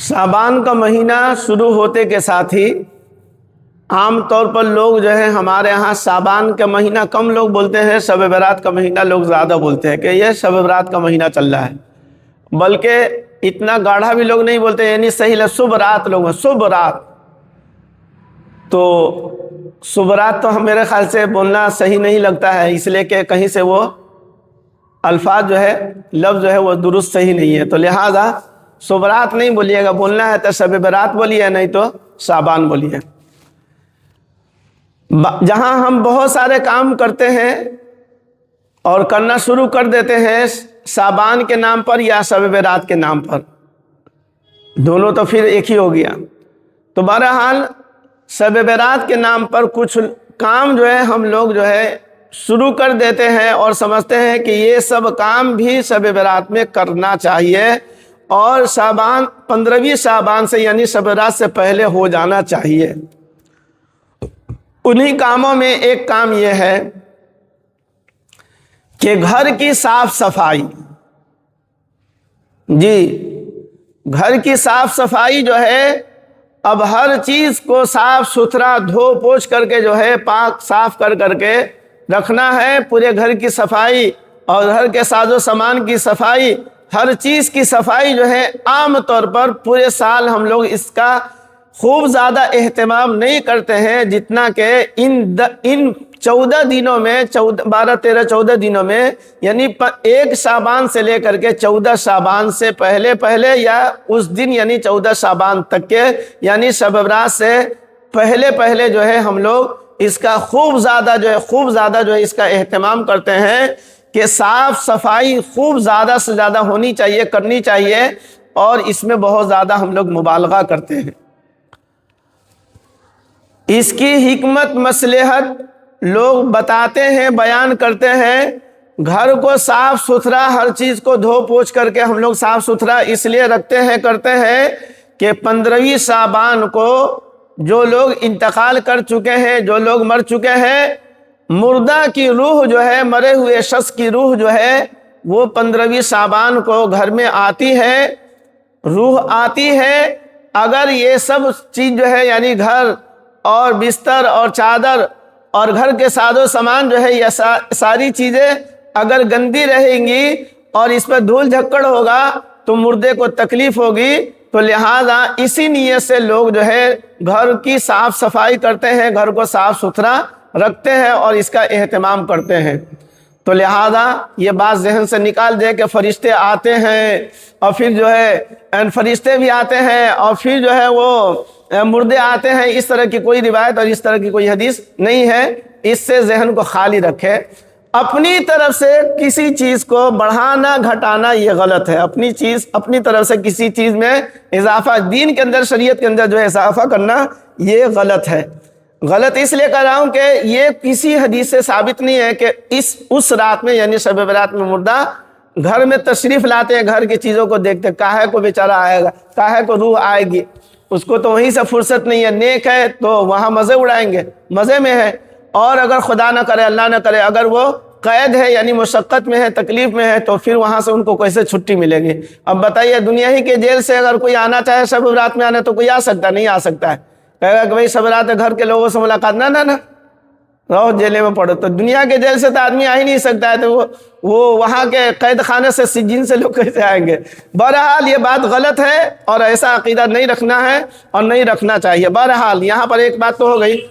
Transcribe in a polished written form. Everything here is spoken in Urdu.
شعبان کا مہینہ شروع ہوتے کے ساتھ ہی عام طور پر لوگ جو ہے ہمارے ہاں شعبان کا مہینہ کم لوگ بولتے ہیں، شب برات کا مہینہ لوگ زیادہ بولتے ہیں کہ یہ شب برات کا مہینہ چل رہا ہے، بلکہ اتنا گاڑھا بھی لوگ نہیں بولتے، یعنی صحیح ہے صبح رات لوگ ہیں، صبح رات۔ تو صبح رات تو میرے خیال سے بولنا صحیح نہیں لگتا ہے، اس لیے کہ کہیں سے وہ الفاظ جو ہے لفظ جو ہے وہ درست صحیح نہیں ہے، تو لہذا صبح رات نہیں بولیے گا، بولنا ہے تو شب برات بولیے، نہیں تو شعبان بولیے۔ جہاں ہم بہت سارے کام کرتے ہیں اور کرنا شروع کر دیتے ہیں شعبان کے نام پر یا شب برات کے نام پر، دونوں تو پھر ایک ہی ہو گیا۔ تو بہرحال شب برات کے نام پر کچھ کام جو ہے ہم لوگ جو ہے شروع کر دیتے ہیں اور سمجھتے ہیں کہ یہ سب کام بھی شب برات میں کرنا چاہیے اور شعبان 15ویں شعبان سے یعنی شب برات سے پہلے ہو جانا چاہیے۔ انہی کاموں میں ایک کام یہ ہے کہ گھر کی صاف صفائی، جی گھر کی صاف صفائی جو ہے، اب ہر چیز کو صاف ستھرا دھو پوچھ کر کے جو ہے پاک صاف کر کے رکھنا ہے، پورے گھر کی صفائی اور گھر کے ساز و سامان کی صفائی، ہر چیز کی صفائی جو ہے عام طور پر پورے سال ہم لوگ اس کا خوب زیادہ اہتمام نہیں کرتے ہیں، جتنا کہ ان 14 دنوں میں 12 13 14 دنوں میں، یعنی 1 شعبان سے لے کر کے 14 شعبان سے پہلے یا اس دن یعنی 14 شعبان تک کے یعنی شب برات سے پہلے جو ہے ہم لوگ اس کا خوب زیادہ جو ہے اس کا اہتمام کرتے ہیں کہ صاف صفائی خوب زیادہ سے زیادہ ہونی چاہیے، کرنی چاہیے، اور اس میں بہت زیادہ ہم لوگ مبالغہ کرتے ہیں۔ اس کی حکمت مصلحت لوگ بتاتے ہیں، بیان کرتے ہیں۔ گھر کو صاف ستھرا ہر چیز کو دھو پوچھ کر کے ہم لوگ صاف ستھرا اس لیے رکھتے ہیں کرتے ہیں کہ 15ویں شعبان کو جو لوگ انتقال کر چکے ہیں، جو لوگ مر چکے ہیں، مردہ کی روح جو ہے، مرے ہوئے شخص کی روح جو ہے وہ 15ویں شعبان کو گھر میں آتی ہے، روح آتی ہے۔ اگر یہ سب چیز جو ہے یعنی گھر اور بستر اور چادر اور گھر کے ساز و سامان جو ہے یہ ساری چیزیں اگر گندی رہیں گی اور اس پہ دھول جھکڑ ہوگا تو مردے کو تکلیف ہوگی، تو لہذا اسی نیت سے لوگ جو ہے گھر کی صاف صفائی کرتے ہیں، گھر کو صاف ستھرا رکھتے ہیں اور اس کا اہتمام کرتے ہیں۔ تو لہذا یہ بات ذہن سے نکال دے کہ فرشتے آتے ہیں اور پھر جو ہے فرشتے بھی آتے ہیں اور پھر جو ہے وہ مردے آتے ہیں، اس طرح کی کوئی روایت اور اس طرح کی کوئی حدیث نہیں ہے۔ اس سے ذہن کو خالی رکھے۔ اپنی طرف سے کسی چیز کو بڑھانا گھٹانا یہ غلط ہے، اپنی طرف سے کسی چیز میں اضافہ، دین کے اندر شریعت کے اندر جو ہے اضافہ کرنا یہ غلط ہے۔ غلط اس لیے کہہ رہا ہوں کہ یہ کسی حدیث سے ثابت نہیں ہے کہ اس رات میں یعنی شب برات میں مردہ گھر میں تشریف لاتے ہیں، گھر کی چیزوں کو دیکھتے، کاہے کو بیچارہ آئے گا، کاہے کو روح آئے گی، اس کو تو وہیں سے فرصت نہیں ہے، نیک ہے تو وہاں مزے اڑائیں گے، مزے میں ہے، اور اگر خدا نہ کرے اللہ نہ کرے اگر وہ قید ہے یعنی مشقت میں ہے، تکلیف میں ہے، تو پھر وہاں سے ان کو کیسے چھٹی ملے گی؟ اب بتائیے دنیا ہی کے جیل سے اگر کوئی آنا چاہے شب برات میں آنا تو کوئی آ سکتا نہیں، آ سکتا ہے، کہے گا کہ بھائی شب برات ہے گھر کے لوگوں سے ملاقات، نہ رہو جیلے میں پڑھو۔ تو دنیا کے جیل سے تو آدمی آ ہی نہیں سکتا ہے، تو وہ وہاں کے قید خانے سے سجین سے لوگ کیسے آئیں گے؟ بہرحال یہ بات غلط ہے اور ایسا عقیدہ نہیں رکھنا ہے اور نہیں رکھنا چاہیے۔ بہرحال یہاں پر ایک بات تو ہو گئی۔